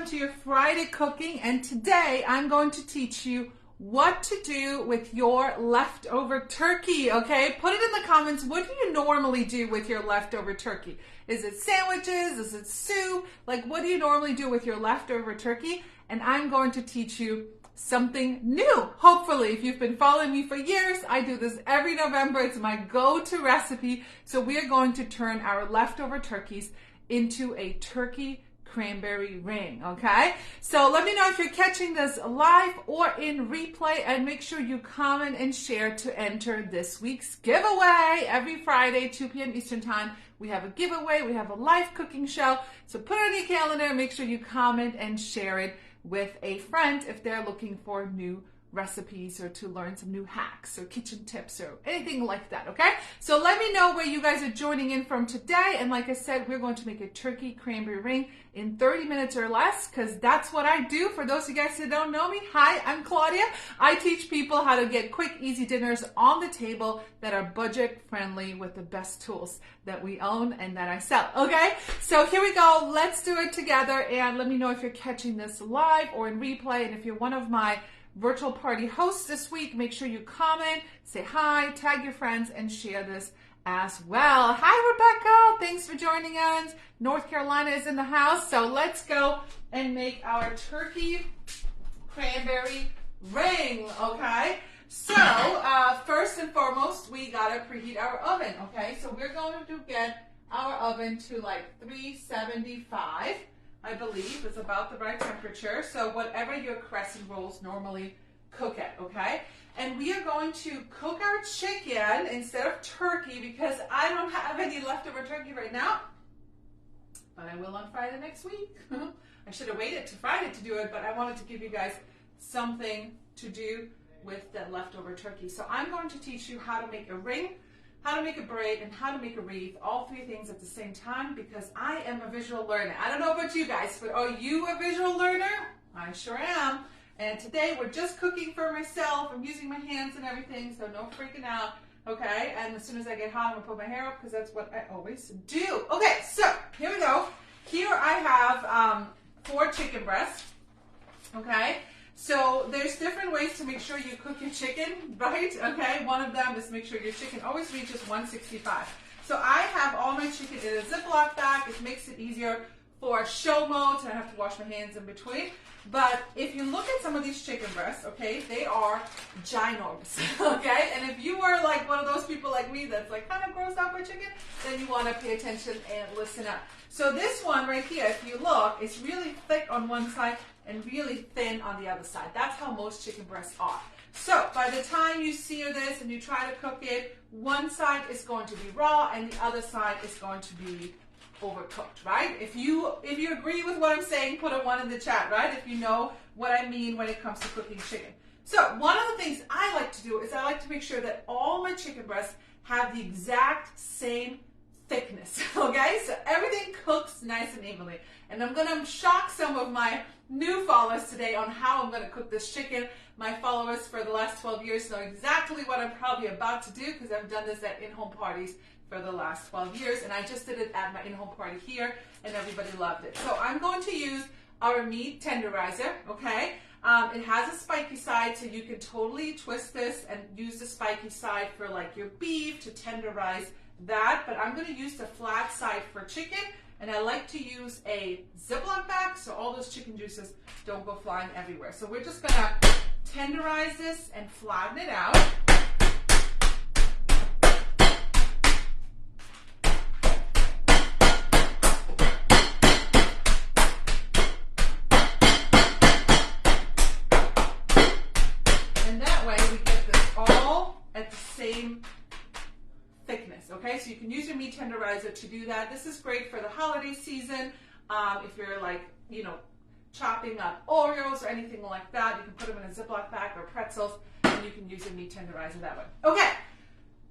to your Friday cooking, and today I'm going to teach you what to do with your leftover turkey, okay? Put it in the comments, what do you normally do with your leftover turkey? Is it sandwiches? Is it soup? Like, what do you normally do with your leftover turkey? And I'm going to teach you something new, hopefully. If you've been following me for years, I do this every November. It's my go-to recipe. So we are going to turn our leftover turkeys into a turkey cranberry ring, okay? So let me know if you're catching this live or in replay, and make sure you comment and share to enter this week's giveaway. Every Friday, 2 p.m. Eastern Time, we have a giveaway. We have a live cooking show. So put it on your calendar, make sure you comment and share it with a friend if they're looking for new recipes or to learn some new hacks or kitchen tips or anything like that, okay? So let me know where you guys are joining in from today. And like I said, we're going to make a turkey cranberry ring in 30 minutes or less, because that's what I do. For those of you guys who don't know me, hi, I'm Claudia. I teach people how to get quick, easy dinners on the table that are budget friendly with the best tools that we own and that I sell, okay? So here we go. Let's do it together, and let me know if you're catching this live or in replay. And if you're one of my virtual party hosts this week, make sure you comment, say hi, tag your friends, and share this as well. Hi, Rebecca. Thanks for joining us. North Carolina is in the house. So let's go and make our turkey cranberry ring, okay? So first and foremost, we gotta preheat our oven, okay? So we're going to get our oven to like 375. I believe is about the right temperature. So whatever your crescent rolls normally cook at, okay? And we are going to cook our chicken instead of turkey, because I don't have any leftover turkey right now, but I will on Friday next week. I should have waited to Friday to do it, but I wanted to give you guys something to do with the leftover turkey. So I'm going to teach you how to make a ring, how to make a braid, and how to make a wreath, all three things at the same time, because I am a visual learner. I don't know about you guys, but are you a visual learner? I sure am. And today we're just cooking for myself. I'm using my hands and everything, so no freaking out, okay? And as soon as I get hot, I'm gonna put my hair up, because that's what I always do. Okay, so here we go. Here I have 4 chicken breasts, okay? So there's different ways to make sure you cook your chicken, right? Okay, one of them is make sure your chicken always reaches 165. So I have all my chicken in a Ziploc bag. It makes it easier for show mode, so I have to wash my hands in between. But if you look at some of these chicken breasts, okay, they are ginormous, okay? And if you are like one of those people like me that's like kind of grossed out by chicken, then you want to pay attention and listen up. So this one right here, if you look, it's really thick on one side and really thin on the other side. That's how most chicken breasts are. So by the time you sear this and you try to cook it, one side is going to be raw and the other side is going to be overcooked, right? If you agree with what I'm saying, put a 1 in the chat, right? If you know what I mean when it comes to cooking chicken. So one of the things I like to do is I like to make sure that all my chicken breasts have the exact same thickness, okay? So everything cooks nice and evenly. And I'm gonna shock some of my new followers today on how I'm gonna cook this chicken. My followers for the last 12 years know exactly what I'm probably about to do, because I've done this at in-home parties for the last 12 years, and I just did it at my in-home party here, and everybody loved it. So I'm going to use our meat tenderizer, okay? It has a spiky side, so you can totally twist this and use the spiky side for like your beef to tenderize that, but I'm going to use the flat side for chicken, and I like to use a Ziploc bag so all those chicken juices don't go flying everywhere. So we're just going to tenderize this and flatten it out. And that way we get this all at the same thickness, okay? So you can use your meat tenderizer to do that. This is great for the holiday season. If you're like, you know, chopping up Oreos or anything like that, you can put them in a Ziploc bag or pretzels, and you can use your meat tenderizer that way. Okay,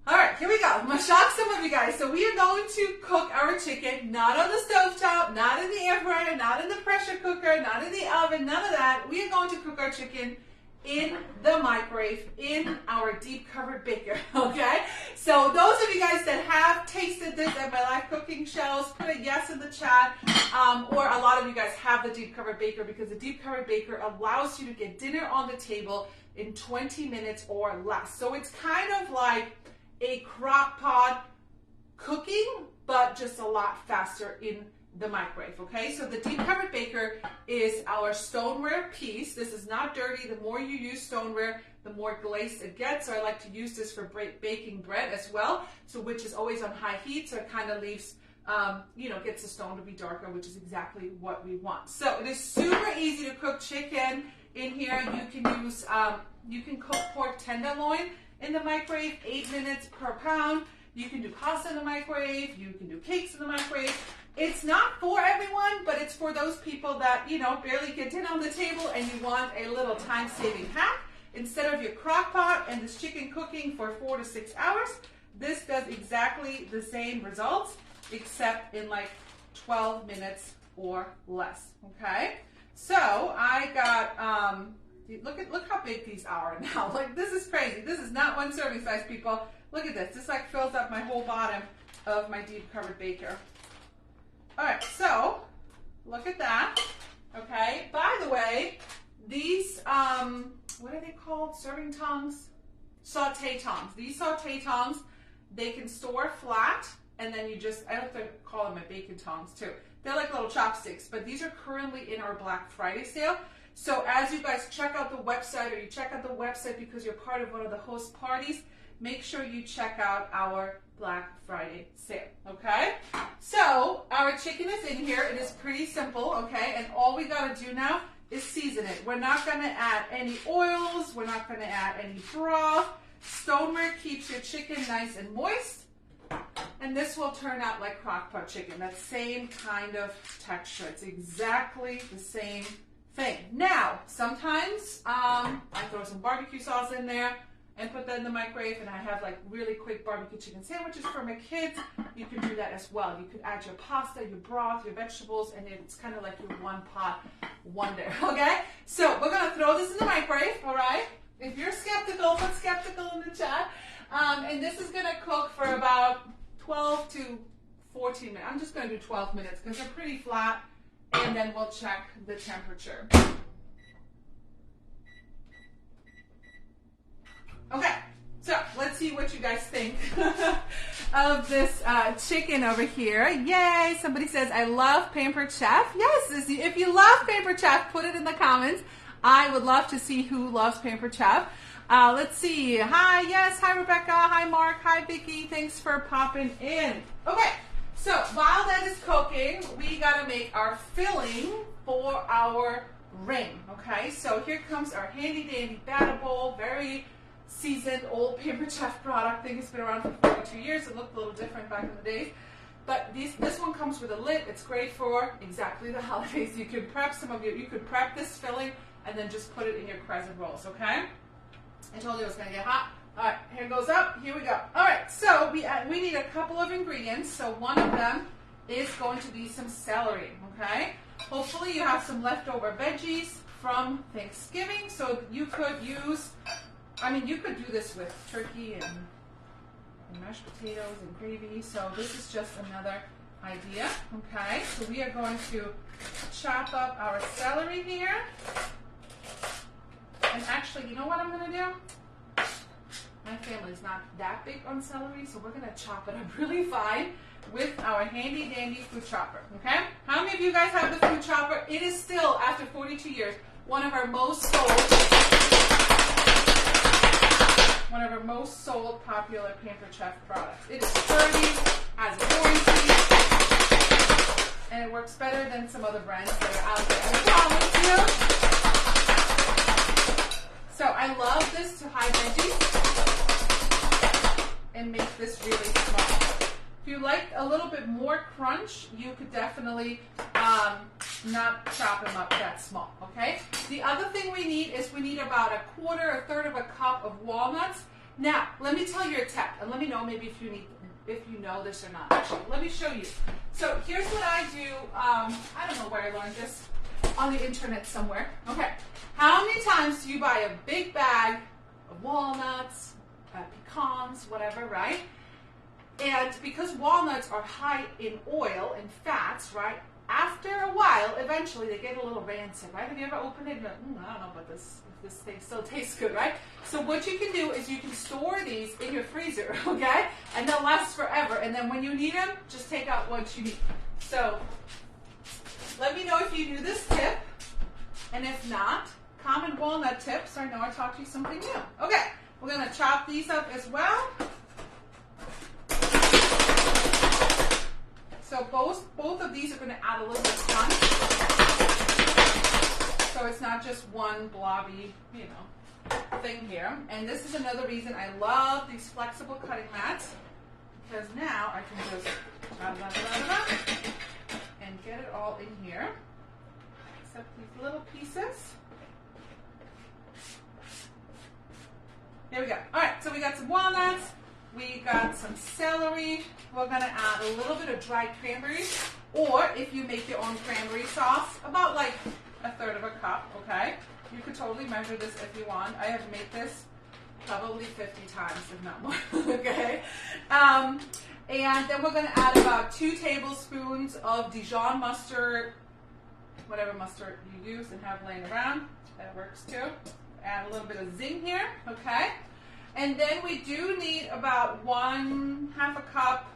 all right, here we go. I'm gonna shock some of you guys. So we are going to cook our chicken, not on the stovetop, not in the air fryer, not in the pressure cooker, not in the oven, none of that. We are going to cook our chicken in the microwave in our deep covered baker, okay? So those of you guys that have tasted this at my live cooking shows, put a yes in the chat. Or a lot of you guys have the deep covered baker, because the deep covered baker allows you to get dinner on the table in 20 minutes or less. So it's kind of like a crock pot cooking, but just a lot faster in the microwave, okay? So the deep covered baker is our stoneware piece. This is not dirty. The more you use stoneware, the more glazed it gets. So I like to use this for baking bread as well, so which is always on high heat, so it kind of leaves, gets the stone to be darker, which is exactly what we want. So it is super easy to cook chicken in here. You can use, you can cook pork tenderloin in the microwave, 8 minutes per pound. You can do pasta in the microwave. You can do cakes in the microwave. It's not for everyone, but it's for those people that, barely get dinner on the table and you want a little time-saving hack. Instead of your crock pot and this chicken cooking for 4 to 6 hours, this does exactly the same results, except in like 12 minutes or less, okay? So I got, look how big these are now. Like, this is crazy. This is not one serving size, people. Look at this. This like fills up my whole bottom of my deep covered baker. All right, so look at that, okay? By the way, these, what are they called? Serving tongs? Saute tongs. These saute tongs, they can store flat, and then I like to call them my bacon tongs too. They're like little chopsticks, but these are currently in our Black Friday sale. So as you guys check out the website, or you check out the website because you're part of one of the host parties, make sure you check out our Black Friday sale, okay? So our chicken is in here. It is pretty simple, okay? And all we gotta do now is season it. We're not gonna add any oils. We're not gonna add any broth. Stoneware keeps your chicken nice and moist. And this will turn out like crock pot chicken. That same kind of texture. It's exactly the same thing. Now, sometimes I throw some barbecue sauce in there and put that in the microwave, and I have like really quick barbecue chicken sandwiches for my kids. You can do that as well. You could add your pasta, your broth, your vegetables, and it's kind of like your one pot wonder, okay? So we're gonna throw this in the microwave, all right? If you're skeptical, put skeptical in the chat. And this is gonna cook for about 12 to 14 minutes. I'm just gonna do 12 minutes because they're pretty flat, and then we'll check the temperature. Okay, so let's see what you guys think of this chicken over here. Yay! Somebody says, I love Pampered Chef. Yes, if you love Pampered Chef, put it in the comments. I would love to see who loves Pampered Chef. Let's see. Hi, yes. Hi, Rebecca. Hi, Mark. Hi, Vicky. Thanks for popping in. Okay, so while that is cooking, we got to make our filling for our ring. Okay, so here comes our handy-dandy batter bowl. Very seasoned old Pampered Chef product. I think it's been around for 42 years. It looked a little different back in the days. But this one comes with a lid. It's great for exactly the holidays. You could prep you could prep this filling and then just put it in your crescent rolls, okay? I told you it was gonna get hot. All right, here goes up, here we go. All right, so we need a couple of ingredients. So one of them is going to be some celery, okay? Hopefully you have some leftover veggies from Thanksgiving. So you could use, you could do this with turkey and mashed potatoes and gravy. So this is just another idea, okay? So we are going to chop up our celery here. And actually, you know what I'm going to do? My family's not that big on celery, so we're going to chop it up really fine with our handy-dandy food chopper, okay? How many of you guys have the food chopper? It is still, after 42 years, one of our most sold popular Pampered Chef products. It is sturdy, has a warranty, and it works better than some other brands that are out there. I promise you. So I love this to hide veggies and make this really small. If you like a little bit more crunch, you could definitely not chop them up that small, okay? The other thing we need is about a third of a cup of walnuts. Now, let me tell you a tip, and let me know maybe if you know this or not. Actually, let me show you. So here's what I do. I don't know where I learned this. On the internet somewhere. Okay. How many times do you buy a big bag of walnuts, pecans, whatever, right? And because walnuts are high in oil and fats, right? After a while, eventually they get a little rancid, right? Have you ever opened it and I don't know about this, if this thing still tastes good, right? So what you can do is you can store these in your freezer, okay? And they'll last forever. And then when you need them, just take out what you need. So let me know if you knew this tip. And if not, common walnut tips. I know I taught you something new. Okay, we're going to chop these up as well. So both of these are going to add a little bit of crunch. So it's not just one blobby, thing here. And this is another reason I love these flexible cutting mats, because now I can just and get it all in here, except these little pieces. There we go. All right, so we got some walnuts. We got some celery. We're going to add a little bit of dried cranberries, or if you make your own cranberry sauce, about like 1/3 of a cup, okay? You could totally measure this if you want. I have made this probably 50 times, if not more, okay? And then we're going to add about 2 tablespoons of Dijon mustard, whatever mustard you use and have laying around. That works too. Add a little bit of zing here, okay? And then we do need about 1/2 a cup.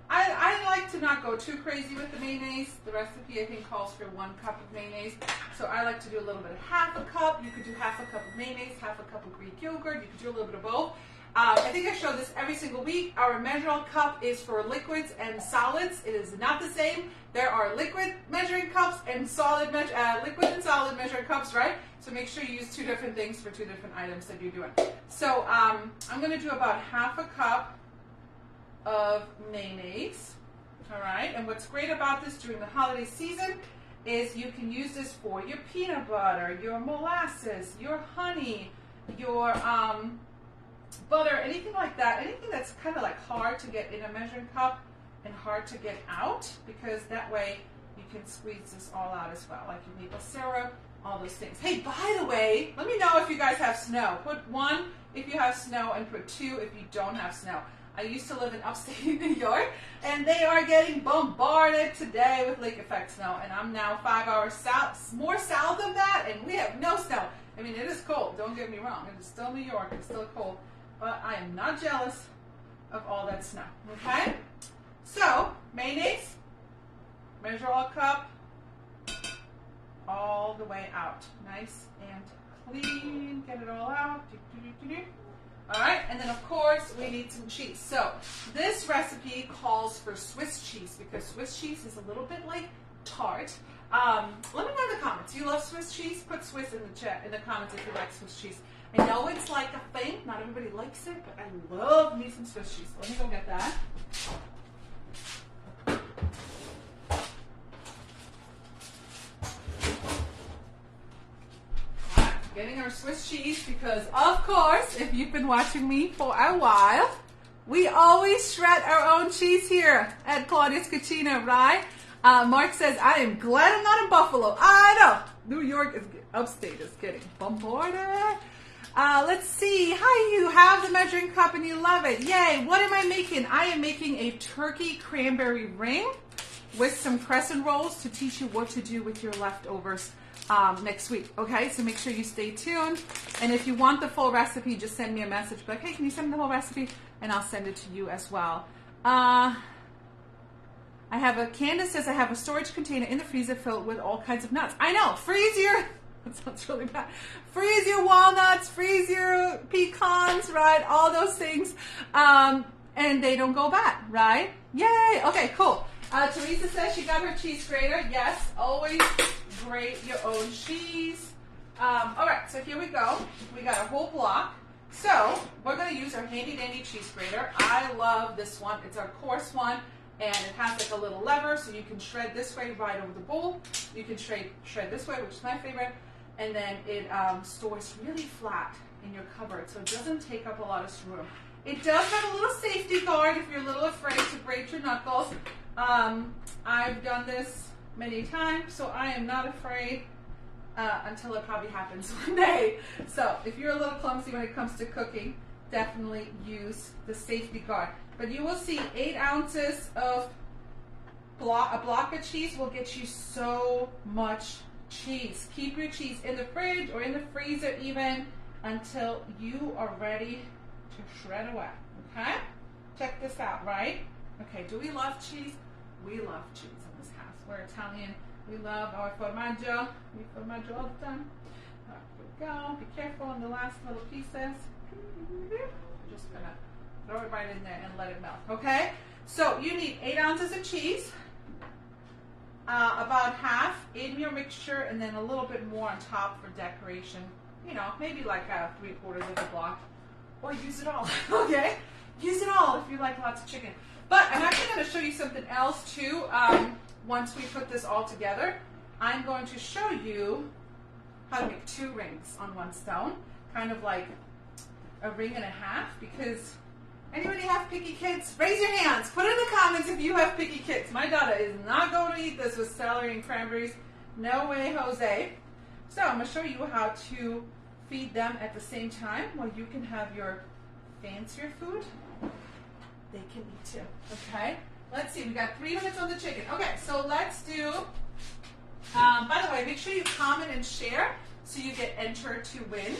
I like to not go too crazy with the mayonnaise. The recipe, I think, calls for 1 cup of mayonnaise. So I like to do a little bit of 1/2 a cup. You could do 1/2 a cup of mayonnaise, 1/2 a cup of Greek yogurt. You could do a little bit of both. I think I show this every single week. Our measuring cup is for liquids and solids. It is not the same. There are liquid measuring cups and liquid and solid measuring cups, right? So make sure you use 2 different things for 2 different items that you're doing. So I'm going to do about 1/2 a cup of mayonnaise. All right. And what's great about this during the holiday season is you can use this for your peanut butter, your molasses, your honey, your butter, anything like that. Anything that's kind of like hard to get in a measuring cup and hard to get out, because that way you can squeeze this all out as well, like your maple syrup, all those things. Hey, by the way, let me know if you guys have snow. Put 1 if you have snow and put 2 if you don't have snow. I used to live in upstate New York, and they are getting bombarded today with lake effect snow, and I'm now 5 hours more south of that, and we have no snow. I mean, it is cold, don't get me wrong. It is still New York, it's still cold, but I am not jealous of all that snow, okay? So, mayonnaise, measure all cup, all the way out. Nice and clean, get it all out. All right, and then of course we need some cheese. So this recipe calls for Swiss cheese, because Swiss cheese is a little bit like tart. Let me know in the comments. Do you love Swiss cheese? Put Swiss in the comments if you like Swiss cheese. I know it's like a thing. Not everybody likes it, but I love me some Swiss cheese. Let me go get that. Getting our Swiss cheese, because of course, if you've been watching me for a while, we always shred our own cheese here at Claudia's Cucina, right? Mark says, I am glad I'm not in Buffalo. I know. New York upstate is getting bombarded. Let's see. Hi, you have the measuring cup and you love it. Yay. What am I making? I am making a turkey cranberry ring with some crescent rolls to teach you what to do with your leftovers next week. Okay, so make sure you stay tuned. And if you want the full recipe, just send me a message. Like, hey, can you send me the whole recipe? And I'll send it to you as well. Candace says, I have a storage container in the freezer filled with all kinds of nuts. I know, freeze your, that sounds really bad. Freeze your walnuts, freeze your pecans, right? All those things. And they don't go bad, right? Yay, okay, cool. Teresa says she got her cheese grater. Yes, always grate your own cheese. All right, so here we go. We got a whole block. So we're going to use our handy dandy cheese grater. I love this one. It's our coarse one, and it has like a little lever, so you can shred this way right over the bowl. You can shred this way, which is my favorite, and then it stores really flat in your cupboard, so it doesn't take up a lot of room. It does have a little safety guard if you're a little afraid to break your knuckles. I've done this many times, so I am not afraid until it probably happens one day. So if you're a little clumsy when it comes to cooking, definitely use the safety guard. But you will see 8 ounces of a block of cheese will get you so much cheese. Keep your cheese in the fridge or in the freezer even until you are ready to shred away. Okay? Check this out, right? Okay, do we love cheese? We love cheese in this house. We're Italian. We love our formaggio. We formaggio all the time. There we go. Be careful on the last little pieces. I'm just gonna throw it right in there and let it melt. Okay? So you need 8 ounces of cheese, about half in your mixture, and then a little bit more on top for decoration. You know, maybe like 3/4 of the block, or use it all. Okay? Use it all if you like lots of chicken. But I'm actually going to show you something else too. Once we put this all together, I'm going to show you how to make 2 rings on 1 stone, kind of like a ring and a half. Because anybody have picky kids? Raise your hands. Put in the comments if you have picky kids. My daughter is not going to eat this with celery and cranberries. No way, Jose. So I'm going to show you how to feed them at the same time while you can have your fancier food. They can eat too. Okay? Let's see. We got 3 minutes on the chicken. Okay, so let's do. By the way, make sure you comment and share so you get entered to win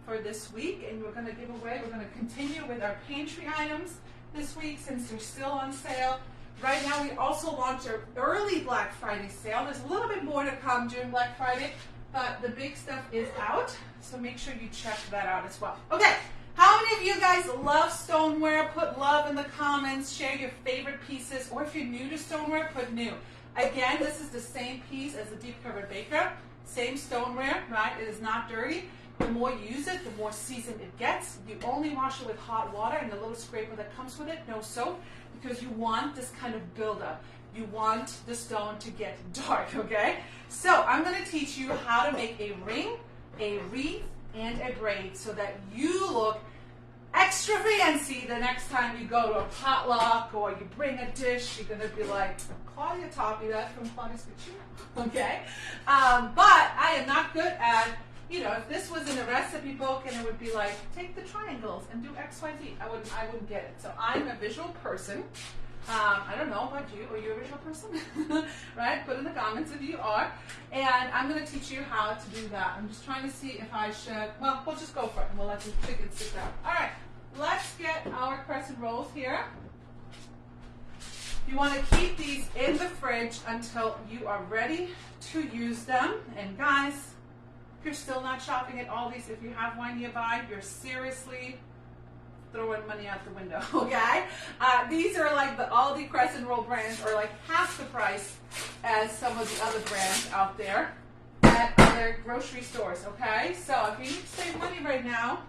for this week. And we're going to give away. We're going to continue with our pantry items this week since they're still on sale. Right now, we also launched our early Black Friday sale. There's a little bit more to come during Black Friday, but the big stuff is out. So make sure you check that out as well. Okay. How many of you guys love stoneware? Put love in the comments. Share your favorite pieces. Or if you're new to stoneware, put new. Again, this is the same piece as the deep covered baker. Same stoneware, right? It is not dirty. The more you use it, the more seasoned it gets. You only wash it with hot water and the little scraper that comes with it, no soap, because you want this kind of buildup. You want the stone to get dark, okay? So I'm going to teach you how to make a ring, a wreath, and a braid so that you look extra fancy the next time you go to a potluck or you bring a dish. You're going to be like, Claudia taught me that from Claudia's Cucina. Okay? But I am not good at, you know, if this was in a recipe book and it would be like, take the triangles and do X, Y, Z, I wouldn't get it. So I'm a visual person. I don't know about you. Are you a visual person? Right? Put in the comments if you are. And I'm going to teach you how to do that. I'm just trying to see if I should. Well, we'll just go for it and we'll let the chicken sit down. All right. Let's get our crescent rolls here. You want to keep these in the fridge until you are ready to use them. And guys, if you're still not shopping at Aldi's, if you have one nearby, you're seriously throwing money out the window, okay? These are like the Aldi crescent roll brands are like half the price as some of the other brands out there at other grocery stores, okay? So if you need to save money right now,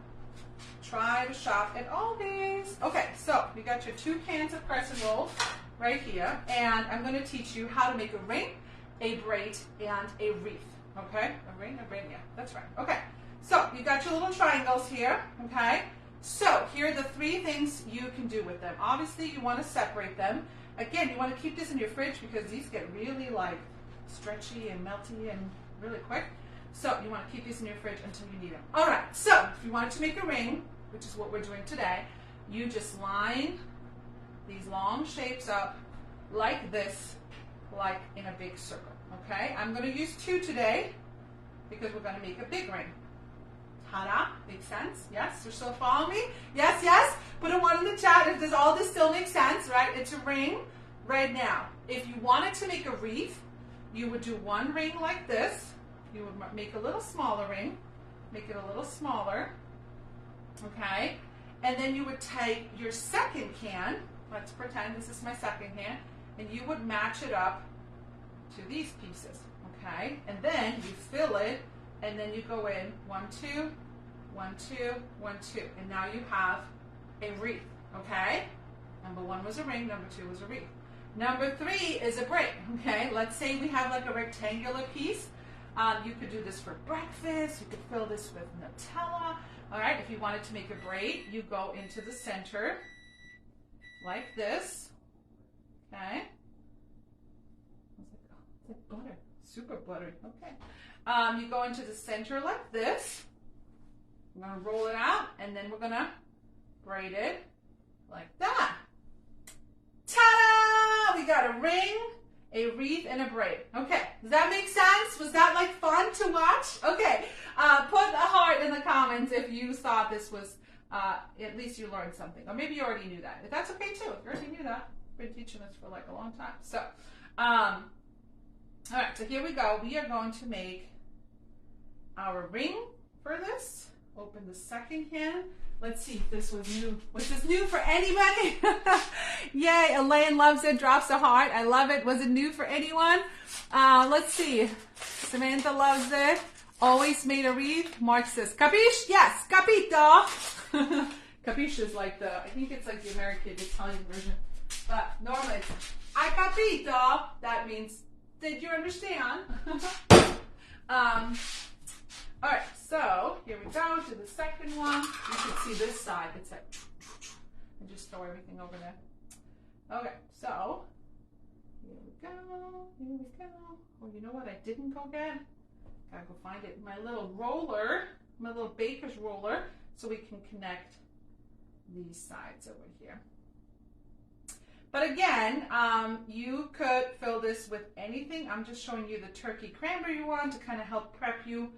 try to shop at Aldi's. Okay, so you got your 2 cans of crescent rolls right here, and I'm going to teach you how to make a ring, a braid, and a wreath, okay? A ring, a braid, yeah, that's right. Okay, so you got your little triangles here, okay? So here are the 3 things you can do with them. Obviously, you want to separate them. Again, you want to keep this in your fridge because these get really like stretchy and melty and really quick. So you want to keep these in your fridge until you need them. All right, so if you wanted to make a ring, which is what we're doing today, you just line these long shapes up like this, like in a big circle, okay? I'm going to use 2 today because we're going to make a big ring. Ta-da! Makes sense? Yes? You're still following me? Yes, yes? Put a 1 in the chat if all this still makes sense, right? It's a ring right now. If you wanted to make a wreath, you would do 1 ring like this. You would make a little smaller ring, make it a little smaller, okay? And then you would take your second can, let's pretend this is my second can, and you would match it up to these pieces, okay? And then you fill it, and then you go in 1, 2, 1, 2, 1, 2, and now you have a wreath, okay? Number 1 was a ring, number 2 was a wreath. Number 3 is a braid, okay? Let's say we have like a rectangular piece. You could do this for breakfast. You could fill this with Nutella. All right, if you wanted to make a braid, you go into the center like this, okay? It's like butter, super buttery, okay. You go into the center like this. I'm gonna roll it out, and then we're gonna braid it like that. Ta-da! We got a ring, a wreath, and a braid. Okay, does that make sense? Was that like fun to watch? Okay, put a heart in the comments if you thought this was, at least you learned something. Or maybe you already knew that. If that's okay too, if you already knew that. I've been teaching this for like a long time. So, all right, so here we go. We are going to make our ring for this. Open the second hand. Let's see if this was new. Was this new for anybody? Yay, Elaine loves it, drops a heart. I love it. Was it new for anyone? Let's see. Samantha loves it. Always made a wreath. Mark says, capiche? Yes, capito. Capiche is like I think it's like the American Italian version. But normally it's, I capito. That means, did you understand? All right, so here we go to the second one. You can see this side. It's like, and just throw everything over there. Okay, so here we go. Here we go. Oh, you know what I didn't go get? Gotta go find it. My little roller, my little baker's roller, so we can connect these sides over here. But again, you could fill this with anything. I'm just showing you the turkey cranberry one to kind of help prep you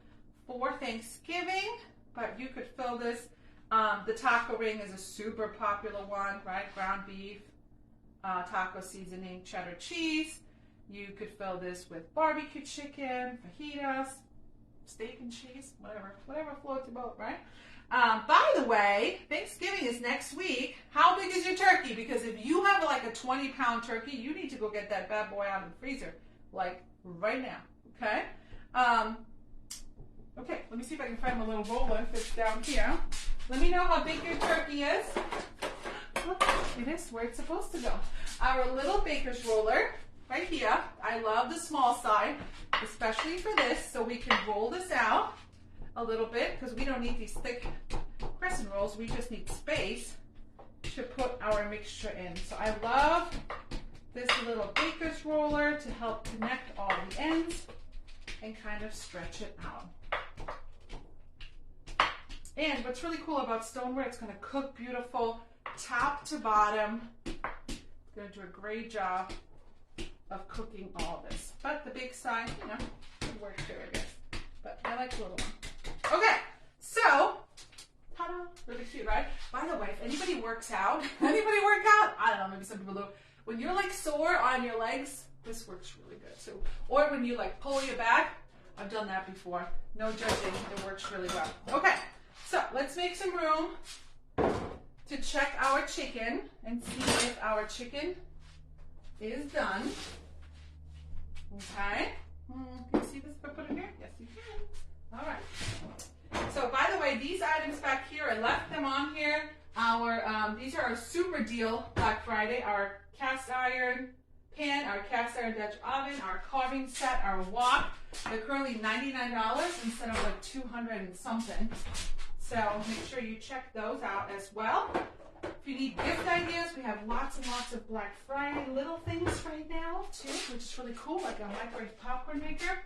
for Thanksgiving, but you could fill this. The taco ring is a super popular one, right? Ground beef, taco seasoning, cheddar cheese. You could fill this with barbecue chicken, fajitas, steak and cheese, whatever floats your boat, right? By the way, Thanksgiving is next week. How big is your turkey? Because if you have like a 20-pound turkey, you need to go get that bad boy out of the freezer, like right now, okay? Okay, let me see if I can find my little roller if it's down here. Let me know how big your turkey is. Look, it is where it's supposed to go. Our little baker's roller, right here. I love the small side, especially for this, so we can roll this out a little bit, because we don't need these thick crescent rolls. We just need space to put our mixture in. So I love this little baker's roller to help connect all the ends and kind of stretch it out. And what's really cool about stoneware, it's going to cook beautiful top to bottom. It's going to do a great job of cooking all this. But the big side, you know, could work too, I guess. But I like the little one. Okay, so, ta-da, really cute, right? By the way, if anybody works out, anybody work out? I don't know, maybe some people do. When you're like sore on your legs, this works really good too. Or when you like pull your back, I've done that before. No judging, it works really well. Okay. So let's make some room to check our chicken and see if our chicken is done. Okay. Can you see this if I put it here? Yes, you can. All right. So by the way, these items back here, I left them on here. These are our super deal Black Friday. Our cast iron pan, our cast iron Dutch oven, our carving set, our wok. They're currently $99 instead of like 200 and something. So make sure you check those out as well. If you need gift ideas, we have lots and lots of Black Friday little things right now too, which is really cool, like a microwave popcorn maker.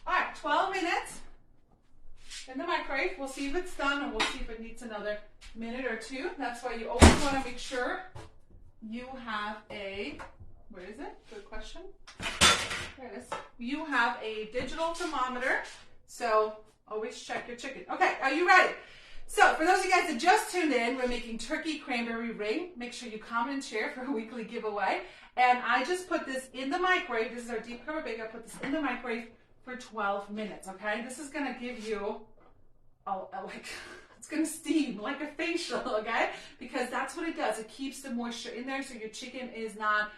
All right, 12 minutes in the microwave. We'll see if it's done, and we'll see if it needs another minute or two. That's why you always want to make sure you have a, where is it? Good question. There it is. You have a digital thermometer, so always check your chicken. Okay, are you ready? So for those of you guys that just tuned in, we're making turkey cranberry ring. Make sure you comment and share for a weekly giveaway. And I just put this in the microwave. This is our deep cover bake. I put this in the microwave for 12 minutes, okay? This is gonna give you, it's gonna steam like a facial, okay? Because that's what it does. It keeps the moisture in there so your chicken is not,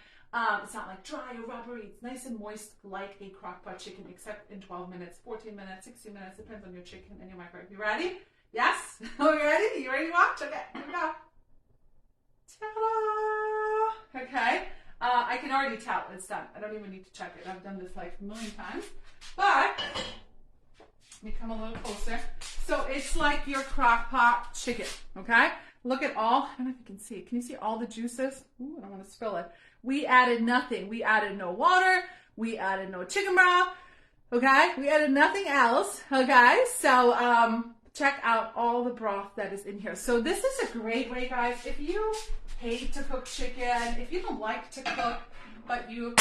it's not like dry or rubbery. It's nice and moist like a crock pot chicken, except in 12 minutes, 14 minutes, 16 minutes, depends on your chicken and your microwave. You ready? Yes? Are you ready? You ready to watch? Okay, here we go. Ta-da! Okay, I can already tell it's done. I don't even need to check it. I've done this like a million times. But, let me come a little closer. So it's like your crock pot chicken, okay? Look at all, I don't know if you can see. Can you see all the juices? Ooh, I don't want to spill it. We added nothing. We added no water. We added no chicken broth, okay? We added nothing else, okay? So, check out all the broth that is in here. So this is a great way, guys. If you paid to cook chicken, if you don't like to cook, but you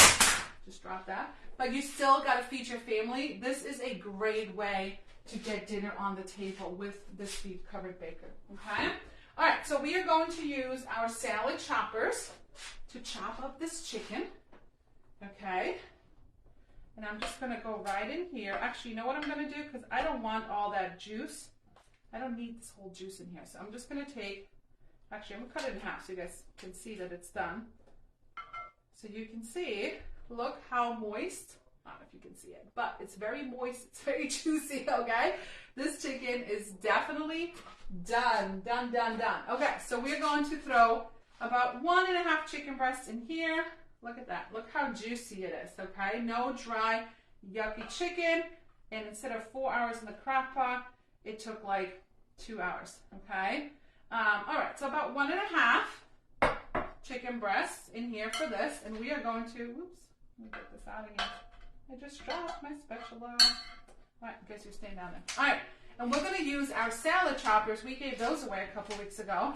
just drop that, but you still got to feed your family, this is a great way to get dinner on the table with this beef covered bacon. Okay? All right, so we are going to use our salad choppers to chop up this chicken. Okay? And I'm just going to go right in here. Actually, you know what I'm going to do? Because I don't want all that juice. I don't need this whole juice in here. So I'm just going to take, actually, I'm going to cut it in half so you guys can see that it's done. So you can see, look how moist. I don't know if you can see it, but it's very moist. It's very juicy, okay? This chicken is definitely done. Okay, so we're going to throw about 1.5 chicken breasts in here. Look at that. Look how juicy it is, okay? No dry, yucky chicken. And instead of 4 hours in the crock pot, it took like 2 hours, okay? All right, so about 1.5 chicken breasts in here for this. And we are going to, whoops, let me get this out again. I just dropped my spatula. All right, I guess you're staying down there. All right, and we're going to use our salad choppers. We gave those away a couple weeks ago.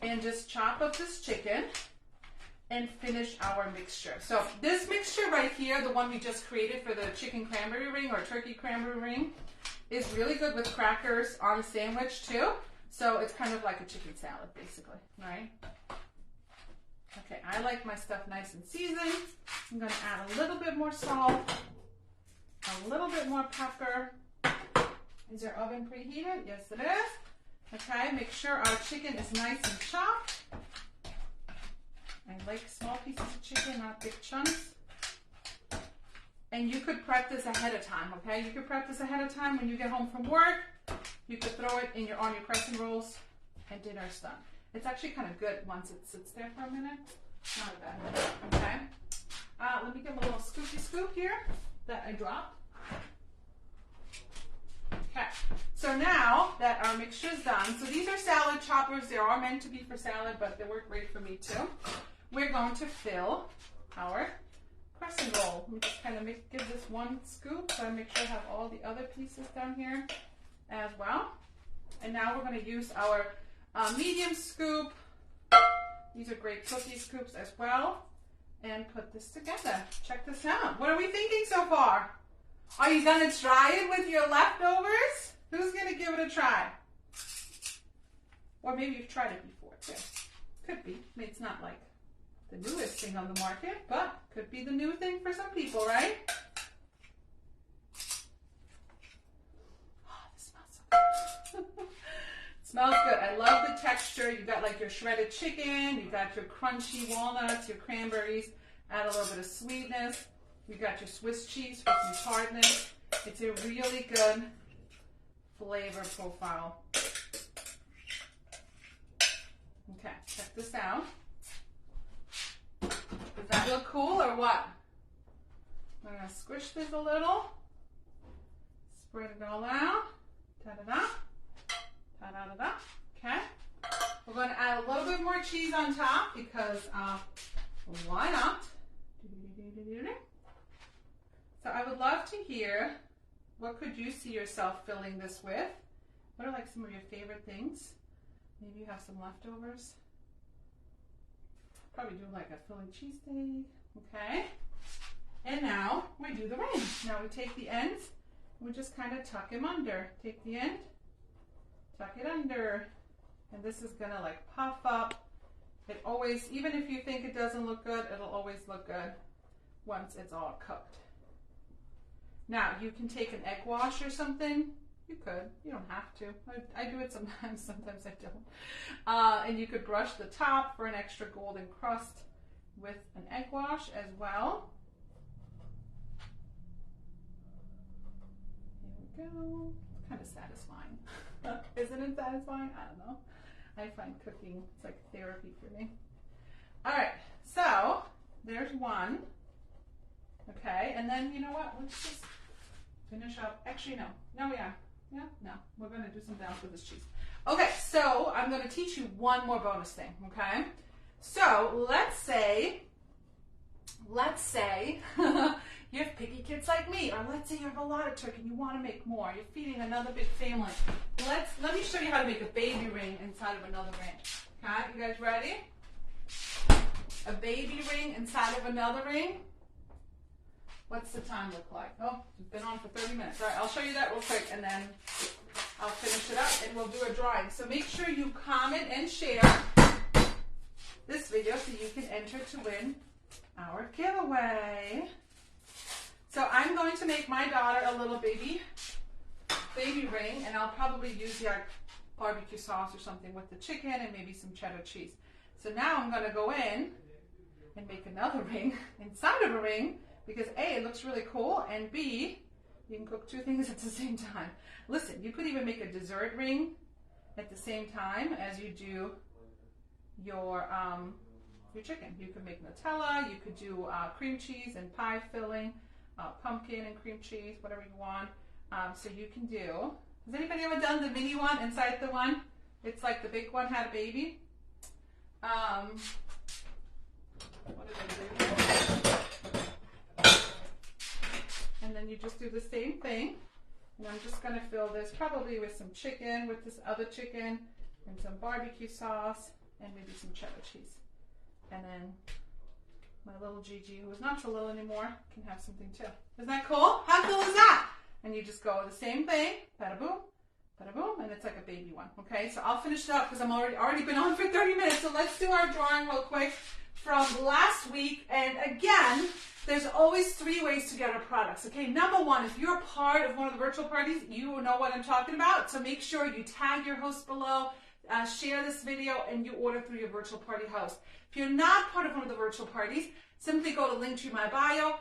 And just chop up this chicken and finish our mixture. So this mixture right here, the one we just created for the chicken cranberry ring or turkey cranberry ring, is really good with crackers on a sandwich too. So it's kind of like a chicken salad basically, right? Okay, I like my stuff nice and seasoned. I'm going to add a little bit more salt, a little bit more pepper. Is your oven preheated? Yes, it is. Okay, make sure our chicken is nice and chopped. I like small pieces of chicken, not big chunks. And you could prep this ahead of time, okay? You could prep this ahead of time when you get home from work. You could throw it in on your crescent rolls and dinner's done. It's actually kind of good once it sits there for a minute. Not a bad thing, okay? Let me give a little scoopy scoop here that I dropped. Okay, so now that our mixture is done, so these are salad choppers. They are meant to be for salad, but they work great for me too. We're going to fill our crescent roll. Let me just kind of give this one scoop so I make sure I have all the other pieces down here as well. And now we're going to use our medium scoop. These are great cookie scoops as well. And put this together. Check this out. What are we thinking so far? Are you going to try it with your leftovers? Who's going to give it a try? Or maybe you've tried it before too. Could be. I mean, it's not like the newest thing on the market, but could be the new thing for some people, right? Oh, this smells so good. Smells good. I love the texture. You got like your shredded chicken, you got your crunchy walnuts, your cranberries, add a little bit of sweetness. You got your Swiss cheese for some tartness. It's a really good flavor profile. Okay, check this out. Does that look cool or what? I'm going to squish this a little. Spread it all out. Ta-da-da. Ta-da-da-da. Okay. We're going to add a little bit more cheese on top because why not? So I would love to hear, what could you see yourself filling this with? What are like some of your favorite things? Maybe you have some leftovers. Probably do like a Philly cheesesteak. Okay. And now we do the ring. Now we take the ends and we just kind of tuck them under. Take the end, tuck it under. And this is gonna like puff up. It always, even if you think it doesn't look good, it'll always look good once it's all cooked. Now you can take an egg wash or something. You could, you don't have to. I do it sometimes, sometimes I don't. And you could brush the top for an extra golden crust with an egg wash as well. Here we go. It's kind of satisfying. Isn't it satisfying? I don't know. I find cooking, it's like therapy for me. All right, so there's one. Okay, and then you know what? Let's just finish up. Actually, no. No, yeah. Yeah, no. We're going to do some downs with this cheese. Okay, so I'm going to teach you one more bonus thing, okay? So let's say you have picky kids like me, or let's say you have a lot of turkey and you want to make more. You're feeding another big family. Let me show you how to make a baby ring inside of another ring. Okay, you guys ready? a baby ring inside of another ring. What's the time look like? Oh, it's been on for 30 minutes. All right, I'll show you that real quick, and then I'll finish it up, and we'll do a drawing. So make sure you comment and share this video so you can enter to win our giveaway. So I'm going to make my daughter a little baby ring, and I'll probably use like barbecue sauce or something with the chicken and maybe some cheddar cheese. So now I'm going to go in and make another ring inside of a ring because A, it looks really cool, and B, you can cook two things at the same time. Listen, you could even make a dessert ring at the same time as you do your chicken. You could make Nutella, you could do cream cheese and pie filling, pumpkin and cream cheese, whatever you want. So you can do, has anybody ever done the mini one inside the one? It's like the big one had a baby. What did I do? And then you just do the same thing. And I'm just gonna fill this probably with some chicken, with this other chicken, and some barbecue sauce, and maybe some cheddar cheese. And then my little Gigi, who is not so little anymore, can have something too. Isn't that cool? How cool is that? And you just go the same thing, bada boom, and it's like a baby one, okay? So I'll finish it up because I'm already been on for 30 minutes. So let's do our drawing real quick from last week. And again, there's always 3 ways to get our products, okay? Number 1, if you're a part of one of the virtual parties, you know what I'm talking about. So make sure you tag your host below, share this video, and you order through your virtual party host. If you're not part of one of the virtual parties, simply go to link to my bio.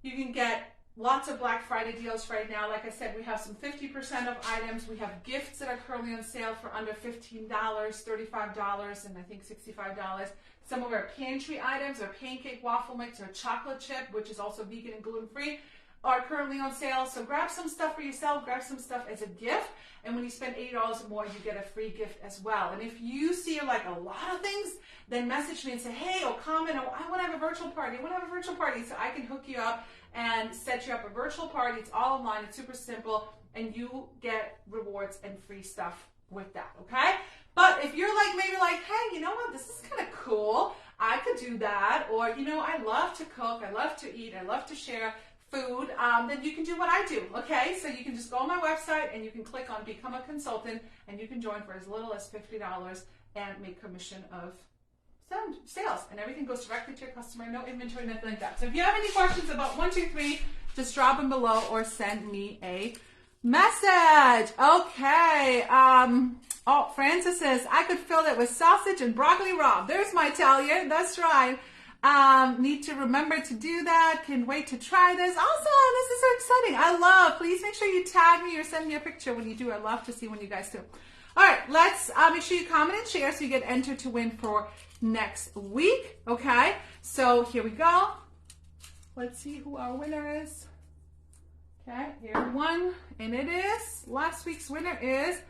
You can get lots of Black Friday deals right now. Like I said, we have some 50% of items. We have gifts that are currently on sale for under $15, $35, and I think $65. Some of our pantry items, our pancake waffle mix, our chocolate chip, which is also vegan and gluten-free, are currently on sale. So grab some stuff for yourself, grab some stuff as a gift, and when you spend $80 or more, you get a free gift as well. And if you see like a lot of things, then message me and say, hey, or comment, oh, I want to have a virtual party. I want to have a virtual party, so I can hook you up and set you up a virtual party. It's all online. It's super simple, and you get rewards and free stuff with that, okay? But if you're like, maybe like, hey, you know what? This is kind of cool. I could do that. Or, you know, I love to cook. I love to eat. I love to share food. Then you can do what I do, okay? So you can just go on my website and you can click on Become a Consultant, and you can join for as little as $50 and make commission of sales, and everything goes directly to your customer, no inventory, nothing like that. So if you have any questions about 1, 2, 3, just drop them below or send me a message. Okay. Oh, Francis says, I could fill it with sausage and broccoli raw. There's my Italian. That's right. Need to remember to do that. Can't wait to try this. Awesome. This is so exciting. Please make sure you tag me or send me a picture when you do. I love to see when you guys do. All right, let's make sure you comment and share so you get entered to win for next week, okay? So here we go. Let's see who our winner is. Okay, here one, and it is, last week's winner is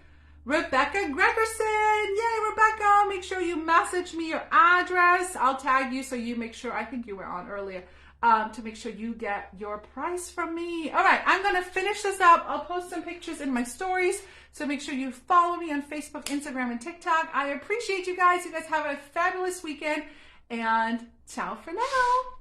Rebecca Gregerson. Yay, Rebecca. Make sure you message me your address. I'll tag you so you make sure, I think you were on earlier, to make sure you get your prize from me. All right, I'm going to finish this up. I'll post some pictures in my stories, so make sure you follow me on Facebook, Instagram, and TikTok. I appreciate you guys. You guys have a fabulous weekend, and ciao for now.